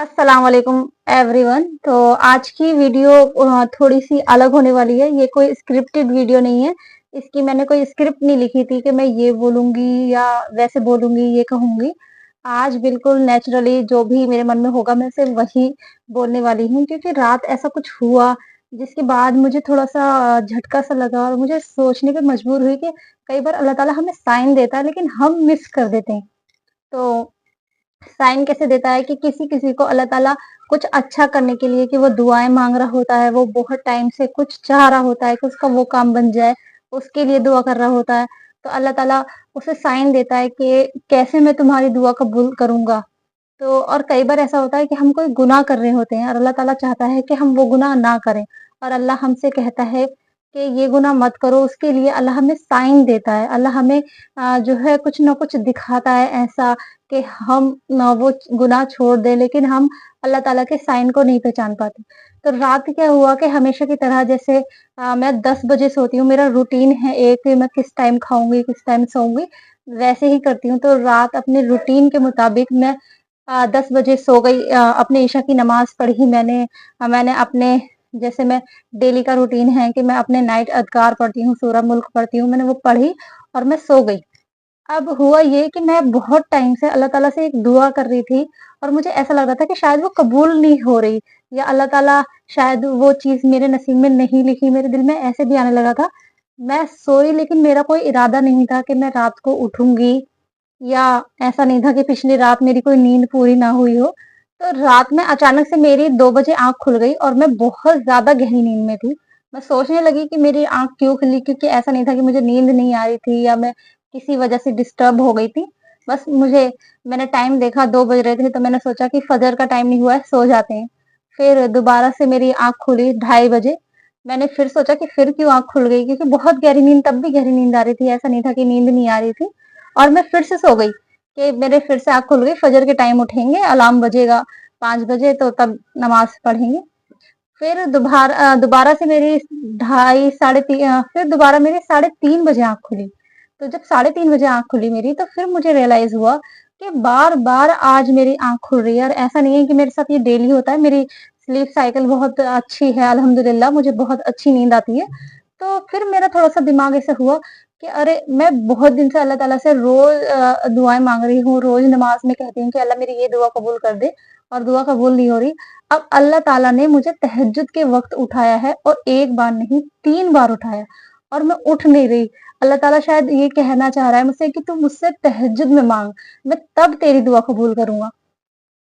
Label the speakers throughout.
Speaker 1: अस्सलाम वालेकुम एवरीवन। तो आज की वीडियो थोड़ी सी अलग होने वाली है। ये कोई स्क्रिप्टेड वीडियो नहीं है। इसकी मैंने कोई स्क्रिप्ट नहीं लिखी थी कि मैं ये बोलूंगी या वैसे बोलूंगी, ये कहूंगी। आज बिल्कुल नेचुरली जो भी मेरे मन में होगा मैं सिर्फ वही बोलने वाली हूँ, क्योंकि रात ऐसा कुछ हुआ जिसके बाद मुझे थोड़ा सा झटका सा लगा और मुझे सोचने पे मजबूर हुई कि कई बार अल्लाह ताला हमें साइन देता है लेकिन हम मिस कर देते हैं। तो साइन कैसे देता है कि किसी-किसी को अल्लाह ताला कुछ अच्छा करने के लिए, कि वो दुआएँ माँग रहा होता है, वो बहुत टाइम से कुछ चाह रहा होता है कि उसका वो काम बन जाए, उसके लिए दुआ कर रहा होता है। तो अल्लाह ताला उसे साइन देता है कि कैसे मैं तुम्हारी दुआ कबूल करूँगा। तो और कई बार ऐसा होता है कि हम कोई गुनाह कर रहे होते हैं और अल्लाह ताला चाहता है कि हम वो गुनाह ना करें, और अल्लाह हमसे कहता है कि ये गुनाह मत करो। उसके लिए अल्लाह हमें साइन देता है। अल्लाह हमें जो है कुछ ना कुछ दिखाता है ऐसा कि हम ना वो गुनाह छोड़ दें, लेकिन हम अल्लाह ताला के साइन को नहीं पहचान पाते। तो रात क्या हुआ कि हमेशा की तरह जैसे मैं 10 बजे सोती हूँ, मेरा रूटीन है एक कि मैं किस टाइम खाऊँगी, किस टाइम सोऊँगी, वैसे ही करती हूँ। तो रात अपने रूटीन के मुताबिक मैं 10 बजे सो गई। अपने ईशा की नमाज़ पढ़ी मैंने। मैंने अपने जैसे मैं डेली का रूटीन है कि मैं अपने नाइट अज़कार पढ़ती हूँ, सूरह मुल्क पढ़ती हूँ, मैंने वो पढ़ी और मैं सो गई। अब हुआ ये कि मैं बहुत टाइम से अल्लाह ताला से एक दुआ कर रही थी और मुझे ऐसा लग रहा था कि शायद वो कबूल नहीं हो रही, या अल्लाह ताला शायद वो चीज़ मेरे नसीब में नहीं लिखी। मेरे दिल में ऐसे भी आने लगा था। मैं सोई लेकिन मेरा कोई इरादा नहीं था कि मैं रात को उठूँगी, या ऐसा नहीं था कि पिछली रात मेरी कोई नींद पूरी ना हुई हो। तो रात में अचानक से मेरी 2 बजे आँख खुल गई और मैं बहुत ज़्यादा गहरी नींद में थी। मैं सोचने लगी कि मेरी आँख क्यों खुली, क्योंकि ऐसा नहीं था कि मुझे नींद नहीं आ रही थी या मैं किसी वजह से डिस्टर्ब हो गई थी। बस मैंने टाइम देखा 2 बज रहे थे, तो मैंने सोचा कि फजर का टाइम नहीं हुआ है, सो जाते हैं। फिर दोबारा से मेरी आँख खुली ढाई बजे। मैंने फिर सोचा कि फिर क्यों आँख खुल गई, क्योंकि बहुत गहरी नींद, तब भी गहरी नींद आ रही थी, ऐसा नहीं था कि नींद नहीं आ रही थी। और मैं फिर से सो गई कि मेरे फिर से आँख खुल गई, फजर के टाइम उठेंगे, अलार्म बजेगा 5 बजे तो तब नमाज़ पढ़ेंगे। फिर दोबारा से मेरी ढाई साढ़े फिर दोबारा मेरी साढ़े 3 बजे आँख खुली। तो जब साढ़े 3 बजे आँख खुली मेरी, तो फिर मुझे रियलाइज़ हुआ कि बार-बार आज मेरी आँख खुल रही है, और ऐसा नहीं है कि मेरे साथ ये डेली होता है। मेरी स्लीप साइकिल बहुत अच्छी है अल्हम्दुलिल्लाह, मुझे बहुत अच्छी नींद आती है। तो फिर मेरा थोड़ा-सा दिमाग ऐसे हुआ कि अरे! मैं बहुत दिन से अल्लाह ताला से रोज़ दुआएँ माँग रही हूँ, रोज़ नमाज़ में कहती हूँ कि अल्लाह मेरी ये दुआ कबूल कर दे, और दुआ कबूल नहीं हो रही। अब अल्लाह ताला ने मुझे तहज्जुद के वक़्त उठाया है, और 1 बार नहीं 3 बार उठाया, और मैं उठ नहीं रही। अल्लाह ताला शायद ये कहना चाह रहा है मुझसे कि तू मुझसे तहज्जुद में माँग, मैं तब तेरी दुआ कबूल करूँगा।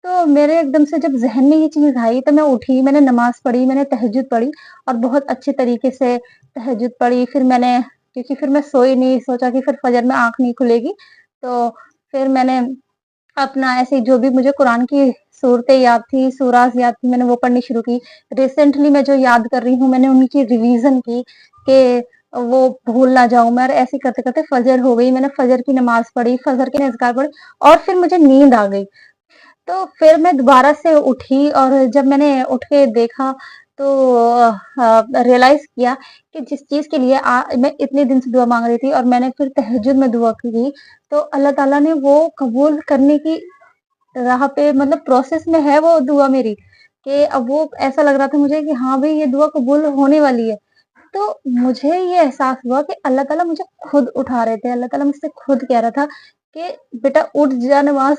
Speaker 1: तो मेरे एकदम से जब ज़हन में ये चीज़ आई, तो मैं उठी, मैंने नमाज़ पढ़ी, मैंने तहज्जुद पढ़ी और बहुत अच्छे तरीके से तहज्जुद पढ़ी। फिर मैंने, क्योंकि फिर मैं सोई नहीं, सोचा कि फिर फजर में आँख नहीं खुलेगी, तो फिर मैंने अपना ऐसे ही जो भी मुझे कुरान की सूरतें याद थी, सूराज़ याद थी, मैंने वो पढ़नी शुरू की। रिसेंटली मैं जो याद कर रही हूँ, मैंने उनकी रिवीज़न की कि वो भूल ना जाऊँ मैं, और ऐसे करते-करते फजर हो गई। मैंने फजर की नमाज़ पढ़ी, फजर के अज़कार पढ़े और फिर मुझे नींद आ गई। तो फिर मैं दोबारा से उठी, और जब मैंने उठ के देखा तो रियलाइज़ किया कि जिस चीज़ के लिए मैं इतने दिन से दुआ माँग रही थी और मैंने फिर तहज्जुद में दुआ की, तो अल्लाह ताला ने वो कबूल करने की राह पे, मतलब प्रोसेस में है वो दुआ मेरी, कि अब वो ऐसा लग रहा था मुझे कि हाँ भई, ये दुआ कबूल होने वाली है। तो मुझे ये एहसास हुआ कि अल्लाह ताला मुझे खुद उठा रहे थे, अल्लाह ताला मुझसे खुद कह रहा था कि बेटा उठ जा, नमाज़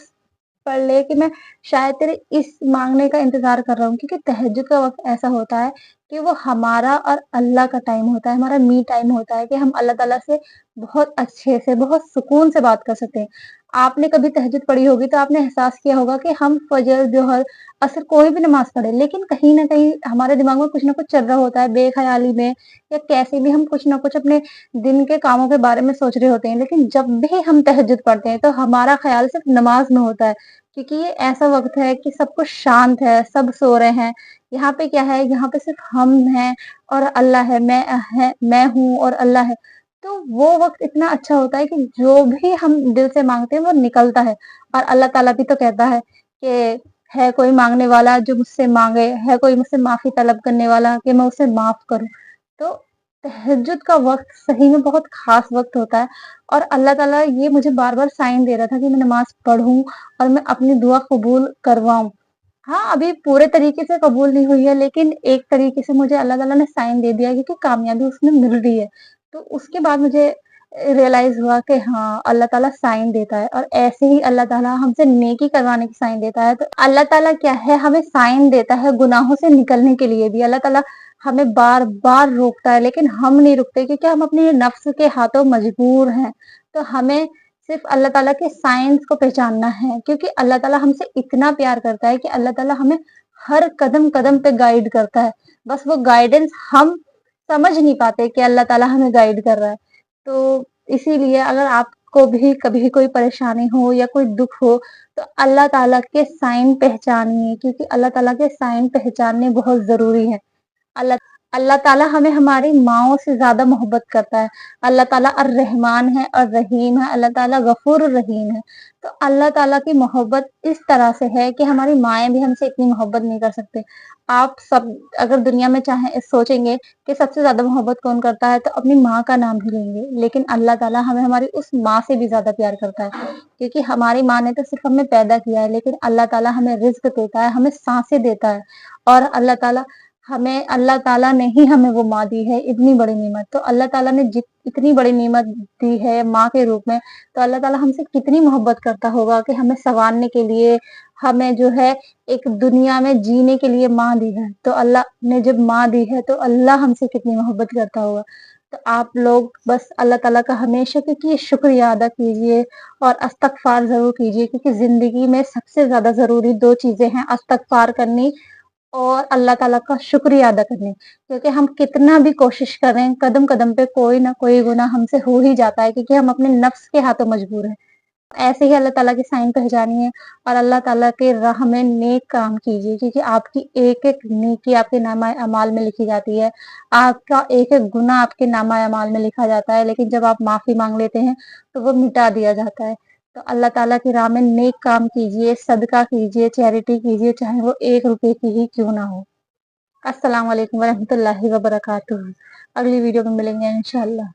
Speaker 1: पढ़ ले, कि मैं शायद तेरे इस माँगने का इंतज़ार कर रहा हूँ, क्योंकि तहज्जुद का वक़्त ऐसा होता है कि वो हमारा और अल्लाह का टाइम होता है, हमारा मी टाइम होता है कि हम अल्लाह ताला से बहुत अच्छे से, बहुत सुकून से बात कर सकते हैं। आपने कभी तहज्जुद पढ़ी होगी तो आपने एहसास किया होगा कि हम फ़जर, ज़ोहर, असर कोई भी नमाज़ पढ़े, लेकिन कहीं न कहीं हमारे दिमाग में कुछ न कुछ चल रहा होता है, बेख़याली में या कैसे भी हम कुछ न कुछ अपने दिन के कामों के बारे में सोच रहे होते हैं। लेकिन जब भी हम तहज्जुद पढ़ते हैं, तो हमारा ख़्याल सिर्फ़ नमाज़ में होता है। क्योंकि ये ऐसा वक़्त है कि सब कुछ शांत है, सब सो रहे हैं। यहाँ पे क्या है, यहाँ पे सिर्फ़ हम हैं और अल्लाह है, मैं हूँ और अल्लाह है। तो वो वक़्त इतना अच्छा होता है कि जो भी हम दिल से माँगते हैं वो निकलता है। और अल्लाह ताला भी तो कहता है कि है कोई माँगने वाला जो मुझसे माँगे, है कोई मुझसे माफ़ी तलब करने वाला कि मैं उसे माफ़ करूँ। तो तहज्जुद का वक़्त सही में बहुत ख़ास वक़्त होता है, और अल्लाह ताला ये मुझे बार-बार साइन दे रहा था कि मैं नमाज़ पढ़ूँ और मैं अपनी दुआ कबूल करवाऊँ। हाँ, अभी पूरे तरीके से कबूल नहीं हुई है, लेकिन एक तरीके से मुझे अल्लाह ताला ने साइन दे दिया है कि कामयाबी उसमें मिल रही है। तो उसके बाद मुझे रियलाइज़ हुआ कि हाँ, अल्लाह ताला साइन देता है और ऐसे ही अल्लाह ताला हमसे नेकी करवाने की साइन देता है। तो अल्लाह ताला क्या है, हमें साइन देता है गुनाहों से निकलने के लिए भी। अल्लाह ताला हमें बार-बार रोकता है, लेकिन हम नहीं रुकते क्योंकि हम अपने नफ्स के हाथों मजबूर हैं। तो हमें सिर्फ़ अल्लाह ताला के साइन्स को पहचानना है, क्योंकि अल्लाह ताला हमसे इतना प्यार करता है कि अल्लाह ताला हमें हर कदम-कदम पे गाइड करता है। बस वो गाइडेंस हम समझ नहीं पाते कि अल्लाह ताला हमें गाइड कर रहा है। तो इसीलिए अगर आपको भी कभी कोई परेशानी हो या कोई दुःख हो, तो अल्लाह ताला के साइन पहचानिए, क्योंकि अल्लाह ताला के साइन पहचानने बहुत ज़रूरी है। अल्लाह अल्लाह ताला हमें हमारी माँओं से ज़्यादा मोहब्बत करता है। अल्लाह ताला अर्रहमान है, अर्रहीम है, अल्लाह ताला गफूर रहीम है। तो अल्लाह ताला की मोहब्बत इस तरह से है कि हमारी माएँ भी हमसे इतनी मोहब्बत नहीं कर सकते। आप सब अगर दुनिया में चाहें सोचेंगे कि सबसे ज़्यादा मोहब्बत कौन करता है, तो अपनी माँ का नाम ही लेंगे। लेकिन अल्लाह ताला हमें हमारी उस माँ से भी ज़्यादा प्यार करता है, क्योंकि हमारी माँ ने तो सिर्फ़ हमें पैदा किया है, लेकिन अल्लाह ताला हमें रिज़्क देता है, हमें साँसें देता है और अल्लाह ताला ने ही हमें वो माँ दी है, इतनी बड़ी नेमत। तो अल्लाह ताला ने इतनी बड़ी नेमत दी है माँ के रूप में, तो अल्लाह ताला हमसे कितनी मोहब्बत करता होगा कि हमें सँवारने के लिए, हमें जो है एक दुनिया में जीने के लिए माँ दी है। तो अल्लाह ने जब माँ दी है, तो अल्लाह हमसे कितनी मोहब्बत करता होगा। तो आप लोग बस अल्लाह ताला का हमेशा क्योंकि शुक्रिया अदा कीजिए और इस्तग़फ़ार ज़रूर कीजिए, क्योंकि ज़िंदगी में सबसे ज़्यादा ज़रूरी 2 चीज़ें हैं, इस्तग़फ़ार करनी और अल्लाह ताला का शुक्रिया अदा करने। क्योंकि हम कितना भी कोशिश करें, कदम-कदम पे कोई ना कोई गुनाह हमसे हो ही जाता है, क्योंकि हम अपने नफ्स के हाथों मजबूर हैं। ऐसे ही अल्लाह ताला के साइन पहचानिए और अल्लाह ताला के राह में नेक काम कीजिए, क्योंकि आपकी एक-एक नेकी आपके नामा-ए-अमाल में लिखी जाती है। आपका एक-एक गुनाह आपके नामा-ए-अमाल में लिखा जाता है, लेकिन जब आप माफ़ी माँग लेते हैं, तो वो मिटा दिया जाता है। तो अल्लाह ताला की राह में नेक काम कीजिए, सदका कीजिए, चैरिटी कीजिए, चाहे वो ₹1 की ही क्यों ना हो। अस्सलाम वालेकुम व रहमतुल्लाहि व बरकातुहू। अगली वीडियो में मिलेंगे इंशाअल्लाह।